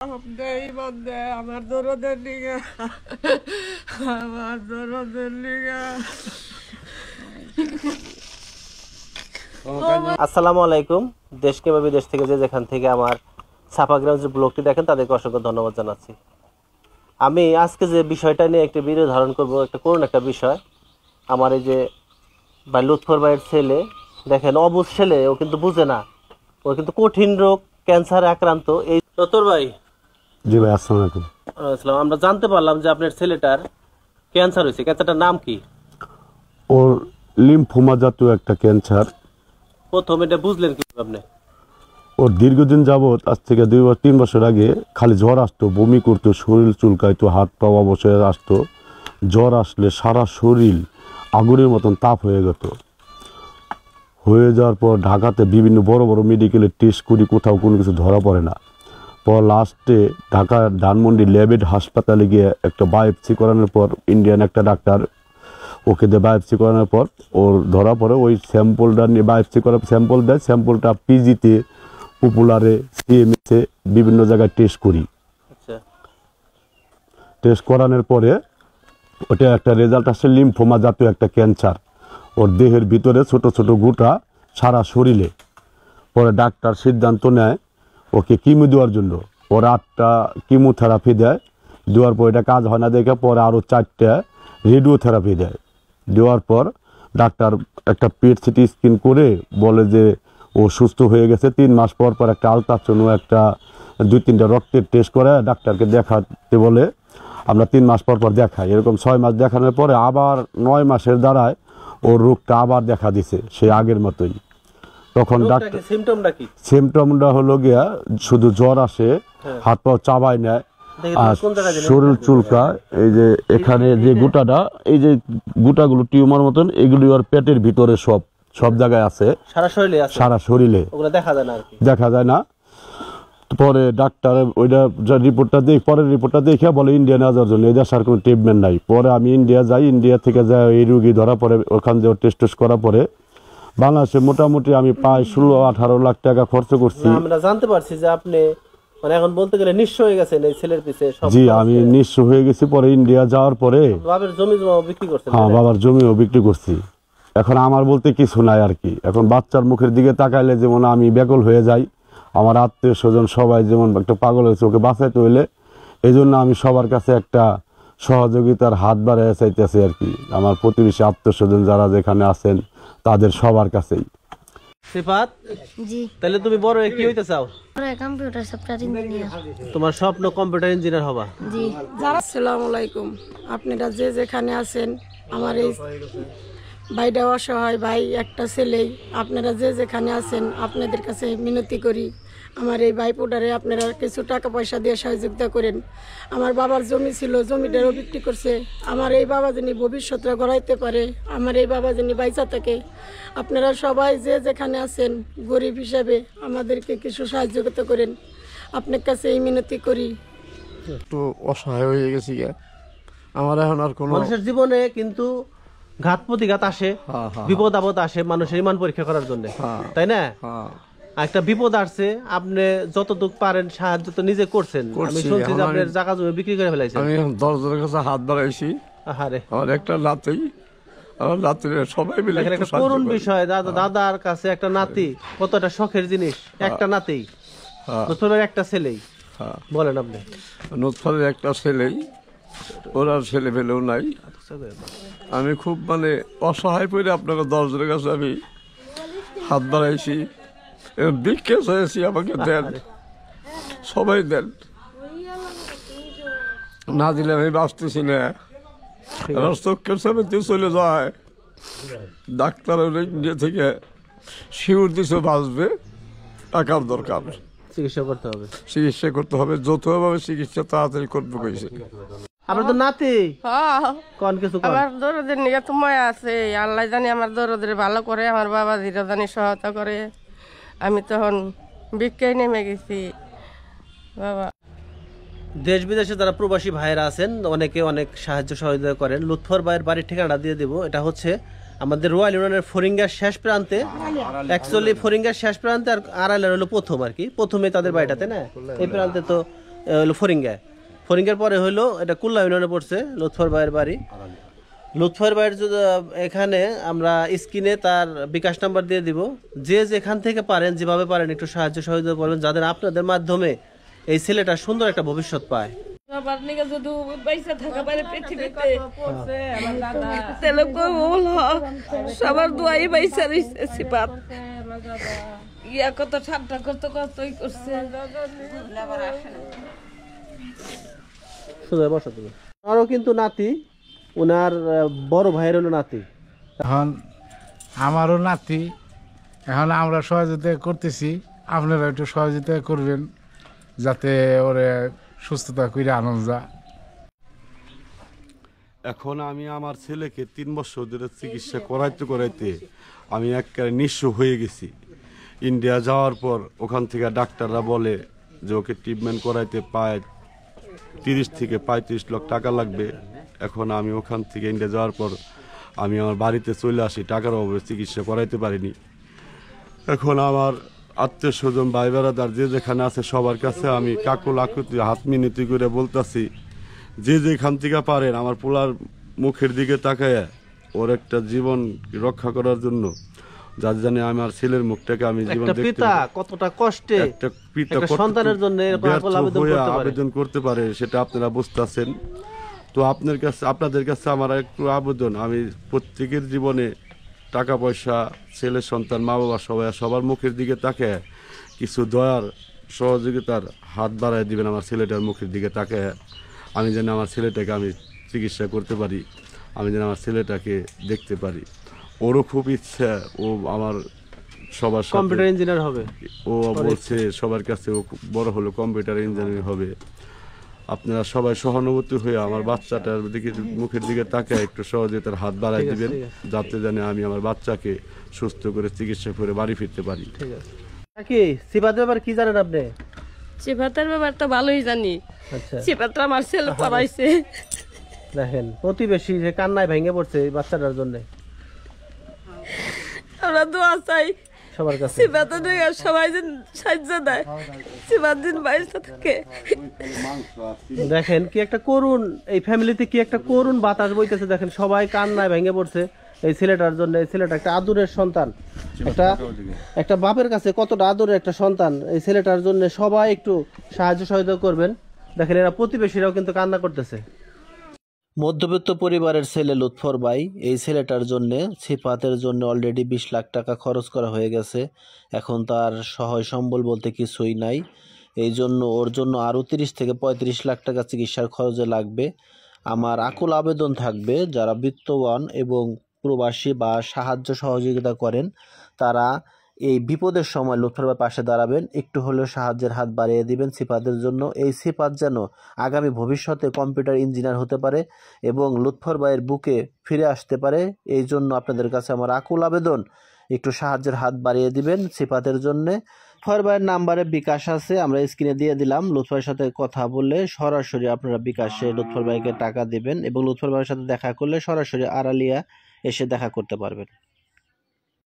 আমার দরদের লিগা আমার দরদের লিগা। আসসালামু আলাইকুম। দেশ কিংবা বিদেশ থেকে যে যেখান থেকে আমার ছাপাগ্রাম যে ব্লগটি দেখেন তাদেরকে অসংখ্য ধন্যবাদ জানাচ্ছি। আমি আজকে যে বিষয়টা নিয়ে একটি ভিডিও ধারণ করব, একটা করুন একটা বিষয়। আমার এই যে ভাই লুৎফর ভাইয়ের ছেলে, দেখেন অবুঝ ছেলে, ও কিন্তু বুঝে না, ও কিন্তু কঠিন রোগ ক্যান্সারে আক্রান্ত। এই লুৎফর ভাই। জি ভাই, আসসালামু আলাইকুম। আসসালাম। আমরা জানতে পারলাম যে আপনার ছেলেটার ক্যান্সার হয়েছে। ক্যান্সারটার নাম কি? ওর লিম্ফোমা জাতীয় একটা ক্যান্সার। প্রথম এটা বুঝলেন কি আপনি? ওর দীর্ঘদিন যাবৎ, আজ থেকে 2-3 বছর আগে খালি জ্বর আসতো, বমি করতো, শরীর চুলকাইতো, হাত পা অবশ্যই আসতো। জ্বর আসলে সারা শরীর আগুনের মতন তাপ হয়ে যেত। হয়ে যাওয়ার পর ঢাকাতে বিভিন্ন বড় বড় মেডিকেলের টেস্ট করি, কোথাও কোনো কিছু ধরা পড়ে না। পর লাস্টে ঢাকার ধানমন্ডি ল্যাবেড হাসপাতালে গিয়ে একটা বায়োপসি করানোর পর, ইন্ডিয়ান একটা ডাক্তার ওকে দিয়ে বায়োপসি করানোর পর ওর ধরা পড়ে। ওই স্যাম্পলটা নিয়ে বায়োপসি করার স্যাম্পল দেয়। স্যাম্পলটা পিজিতে, পপুলারে, সিএমএসে বিভিন্ন জায়গায় টেস্ট করি। টেস্ট করানোর পরে ওটা একটা রেজাল্ট আসে লিম্ফোমা জাতীয় একটা ক্যান্সার। ওর দেহের ভিতরে ছোট ছোট গুটা সারা শরীরে। পরে ডাক্তার সিদ্ধান্ত নেয় ওকে কিমো দেওয়ার জন্য। ওর 8টা কিমোথেরাপি দেয়। দেওয়ার পর এটা কাজ হয় না দেখে পরে আরও 4টা রেডিওথেরাপি দেয়। দেওয়ার পর ডাক্তার একটা পেট সিটি স্ক্যান করে বলে যে ও সুস্থ হয়ে গেছে। 3 মাস পর পর একটা আলট্রাসাউন্ড, একটা 2-3টা রক্তের টেস্ট করে ডাক্তারকে দেখাতে বলে। আমরা 3 মাস পর পর দেখাই। এরকম 6 মাস দেখানোর পরে আবার 9 মাসের দ্বারায় ওর রোগটা আবার দেখা দিছে সে আগের মতোই। তখন ডাক্তার সিমটমটা হলো গিয়া শুধু জ্বর আসে, হাত পা চাবাই নেয়, আর শরীর চুলকা। এই যে এখানে যে গুটাটা, এই যে গুটাগুলো টিউমার মতন, এগুলি ওর পেটের ভিতরে সব জায়গায় আছে, সারা শরীরে দেখা যায় না। পরে ডাক্তার ওইটা রিপোর্টটা পরের রিপোর্টটা দেখে বলে ইন্ডিয়া নিয়ে যাওয়ার জন্য। এই দেশে আর কোনো ট্রিটমেন্ট নাই। পরে আমি ইন্ডিয়া যাই। ইন্ডিয়া থেকে যাই এই রুগী ধরা পড়ে। ওখান যে টেস্ট করা পরে বাংলাদেশে মোটামুটি আমি প্রায় 16-18 লাখ টাকা খরচ করছি। আমরা জানতে পারছি যে আপনি মানে এখন বলতে গেলে নিঃস্ব হয়ে গেছেন এই ছেলের পিছে। জি, আমি নিঃস্ব হয়ে গেছি। পরে ইন্ডিয়া যাওয়ার পরে বাবার জমি বিক্রি করছেন? হ্যাঁ, বাবার জমিও বিক্রি করছি। এখন আমার বলতে কিছু নাই আর কি। এখন বাচ্চার মুখের দিকে তাকাইলে যেমন আমি ব্যাকুল হয়ে যাই। আমার আত্মীয় স্বজন সবাই যেমন একটা পাগল হয়েছে, ওকে বাঁচাইতে হইলে। এই জন্য আমি সবার কাছে একটা সহযোগিতার হাত বাড়াইয়া চাইতেছি আর কি। আমার প্রতিবেশী আত্মীয় স্বজন যারা যেখানে আছেন তাদের সবার কাছেই। সিফাত, জি, তাহলে তুমি বড় কি হইতে চাও? Computer software engineer. তোমার স্বপ্ন কম্পিউটার ইঞ্জিনিয়ার হবা? জি। আসসালামু আলাইকুম। আপনারা যে যেখানে আছেন, আমার এই ভাইটা অসহায় ভাই, একটা ছেলেই। আপনারা যে যেখানে আছেন আপনাদের কাছে মিনতি করি, আমার এই ভাইপোটারে আপনারা কিছু টাকা পয়সা দিয়ে সহযোগিতা করেন। আমার বাবার জমি ছিল, জমিটারও বিক্রি করছে। আমার এই বাবা যিনি ভবিষ্যৎটা গড়াইতে পারে, আমার এই বাবা যিনি বাইচা থাকে। আপনারা সবাই যে যেখানে আছেন গরিব হিসাবে আমাদেরকে কিছু সাহায্যতা করেন, আপনার কাছে এই মিনতি করি। একটু অসহায় হয়ে গেছি আমার। এখন আর কোনো মানুষের জীবনে কিন্তু ঘাত প্রতিঘাত আসে, বিপদ আপদ আসে মানুষের ইমান পরীক্ষা করার জন্য, তাই না? একটা বিপদ আসছে, আপনি যতটুকু পারেন সাহায্য তো নিজে করছেন। আমি শুনছি যে আপনার জায়গা জমি বিক্রি করে ফেলাইছেন। আমি এখন 10 জনের কাছে হাত বাড়াইছি। আহারে, আমার একটা নাতি, আমার নাতির সবাই মিলে একটা করুণ বিষয়। দাদার কাছে একটা নাতি কতটা শখের জিনিস। একটা নাতি, লুৎফরের একটা ছেলেই। বলেন আপনি। লুৎফরের একটা ছেলেই, ওর আর ছেলে পেলেও নাই। আমি খুব মানে অসহায় পড়ে আপনাকে 10 জনের কাছে আমি হাত বাড়াইছি, ভিক্ষা চাইছি, আমাকে দেন, সবাই দেন। না দিলে আমি বাঁচতেছি না। চোখের সামনে চলে যায়। ডাক্তার ইন্ডিয়া থেকে শিউর দিছে বাঁচবে, টাকার দরকার, চিকিৎসা করতে হবে, চিকিৎসা করতে হবে, যৌথভাবে চিকিৎসা তাড়াতাড়ি করবো কইছে। আমার তো নাতি কোন কিছু আমার দরদের নিয়ে তোমায় আছে। আল্লাহ জানি আমার দরদের ভালো করে, আমার বাবা ধীরে জানি সহায়তা করে। আমি তখন ভিক্ষায় নেমে গেছি বাবা। দেশ বিদেশে যারা প্রবাসী ভাইয়েরা আছেন অনেকে অনেক সাহায্য সহযোগিতা করেন। লুৎফর ভাইয়ের বাড়ির ঠিকানা দিয়ে দেবো। এটা হচ্ছে আমাদের রয়্যাল ইউনিয়নের ফরিঙ্গার শেষ প্রান্তে। অ্যাকচুয়ালি ফরিঙ্গার শেষ প্রান্তে আর আড়াইলের হলো প্রথম আর কি। প্রথমে তাদের বাড়িটাতে না, এই প্রান্তে তো হলো ফরিঙ্গায়, ফরিঙ্গার পরে হলো এটা কুল্লা ইউনিয়নে পড়ছে লুৎফর ভাইয়ের বাড়ি। লুৎফর ভাইয়ের এখানে আমরা স্ক্রিনে তার বিকাশ নাম্বার দিয়ে দিব, যে যেখান থেকে পারেন যেভাবে পারেন একটু সাহায্য সহযোগিতা করবেন, যাদের আপনাদের মাধ্যমে এই ছেলেটা সুন্দর একটা ভবিষ্যৎ পায়। সবার নিকে যদি পয়সা থাকা পারে পৃথিবীতে তাহলে কবুল হয়। সবার দোয়াই পয়সা রইছে সিপাত ইয়া কত ঠাট্টা কত কতই করছে। শুধু বসা তুমি আরও কিন্তু নাতি, ওনার বড় ভাইয়ের হলো নাতি। এখন আমারও নাতি, এখন আমরা সহযোগিতা করতেছি, আপনারা একটু সহযোগিতা করবেন যাতে ওরে সুস্থতা করে আনন্দ যা। এখন আমি আমার ছেলেকে 3 বছর ধরে চিকিৎসা করাইতে আমি একেবারে নিঃস্ব হয়ে গেছি। ইন্ডিয়া যাওয়ার পর ওখান থেকে ডাক্তাররা বলে যে ওকে ট্রিটমেন্ট করাইতে পায় 30 থেকে 35 লাখ টাকা লাগবে। এখন আমি ওখান থেকে ইন্ডিয়া যাওয়ার পর আমি আমার বাড়িতে চলে আসি, টাকার অভাবে চিকিৎসা করাইতে পারিনি। এখন আমার আত্মীয় স্বজন ভাই বেড়াদার যে যেখানে আছে সবার কাছে আমি কাকুল আকুতি হাত মিনতি করে বলতাছি, যে যেখান থেকে পারেন আমার পোলার মুখের দিকে তাকায় ওর একটা জীবন রক্ষা করার জন্য, যার জানে আমার ছেলের মুখটাকে আমি জীবন দেখতে পিতা কতটা কষ্টে একটা পিতা একটা সন্তানের জন্য এরকম আকুল আবেদন করতে পারে সেটা আপনারা বুঝতেছেন। তো আপনাদের কাছে আমার একটু আবেদন, আমি প্রত্যেকের জীবনে টাকা পয়সা, ছেলে সন্তান, মা বাবা সবার মুখের দিকে তাকায় কিছু দয়ার সহযোগিতার হাত বাড়ায় দিবেন আমার ছেলেটার মুখের দিকে তাকায়। আমি যেন আমার ছেলেটাকে আমি চিকিৎসা করতে পারি, আমি যেন আমার ছেলেটাকে দেখতে পারি। ওরও খুব ইচ্ছা ও আমার সবার সাথে কম্পিউটার ইঞ্জিনিয়ার হবে, ও বলছে সবার কাছে ও বড় হলো কম্পিউটার ইঞ্জিনিয়ার হবে। আপনারা সবাই সহানুভূতি হয়ে আমার বাচ্চাটার দিকে মুখের দিকে তাকায় একটু সহযোগিতার হাত বাড়াই দিবেন, যাতে জানে আমি আমার বাচ্চাকে সুস্থ করে চিকিৎসা করে বাড়ি ফিরতে পারি। ঠিক আছে। কি সিফাতের ব্যাপার কি জানেন আপনি? সিপাতের ব্যাপার তো ভালোই জানি। আচ্ছা, সিপাতটা আমার ছেলে পড়াইছে। দেখেন প্রতিবেশী যে কান্নায় ভেঙে পড়ছে এই বাচ্চাটার জন্য। আমরা দোয়া চাই সবার কাছে সিপাতের সবাই যেন সাহায্য দেয়, সিপাত দিন বাইরে থাকে। দেখেন কি একটা করুণ, এই ফ্যামিলিতে কি একটা করুণ বাতাস বইতেছে। দেখেন সবাই কান্নায় ভেঙে পড়ছে এই ছেলেটার জন্য। এই ছেলেটা একটা আদরের সন্তান, একটা বাপের কাছে কতটা আদরের একটা সন্তান। এই ছেলেটার জন্য সবাই একটু সাহায্য সহযোগিতা করবেন। দেখেন এরা প্রতিবেশীরাও কিন্তু কান্না করতেছে। মধ্যবিত্ত পরিবারের ছেলে লুৎফর ভাই, এই ছেলেটার জন্য সিফাতের জন্য অলরেডি 20 লাখ টাকা খরচ করা হয়ে গেছে। এখন তার সহায় সম্বল বলতে কিছুই নাই, এই জন্য ওর জন্য আরও 30 থেকে 35 লাখ টাকা চিকিৎসার খরচে লাগবে। আমার আকুল আবেদন থাকবে, যারা বিত্তবান এবং প্রবাসী বা সাহায্য সহযোগিতা করেন তারা এই বিপদের সময় লুৎফর ভাইয়ের পাশে দাঁড়াবেন, একটু হলেও সাহায্যের হাত বাড়িয়ে দিবেন সিফাতের জন্য। এই সিফাত যেন আগামী ভবিষ্যতে কম্পিউটার ইঞ্জিনিয়ার হতে পারে এবং লুৎফর ভাইয়ের বুকে ফিরে আসতে পারে। এই জন্য আপনাদের কাছে আমার আকুল আবেদন, একটু সাহায্যের হাত বাড়িয়ে দিবেন সিফাতের জন্য। লুৎফর ভাইয়ের নাম্বারে বিকাশ আছে, আমরা স্ক্রিনে দিয়ে দিলাম। লুৎফর ভাইয়ের সাথে কথা বললে সরাসরি আপনারা বিকাশে লুৎফর ভাইকে টাকা দিবেন এবং লুৎফর ভাইয়ের সাথে দেখা করলে সরাসরি আড়ালিয়া এসে দেখা করতে পারবেন।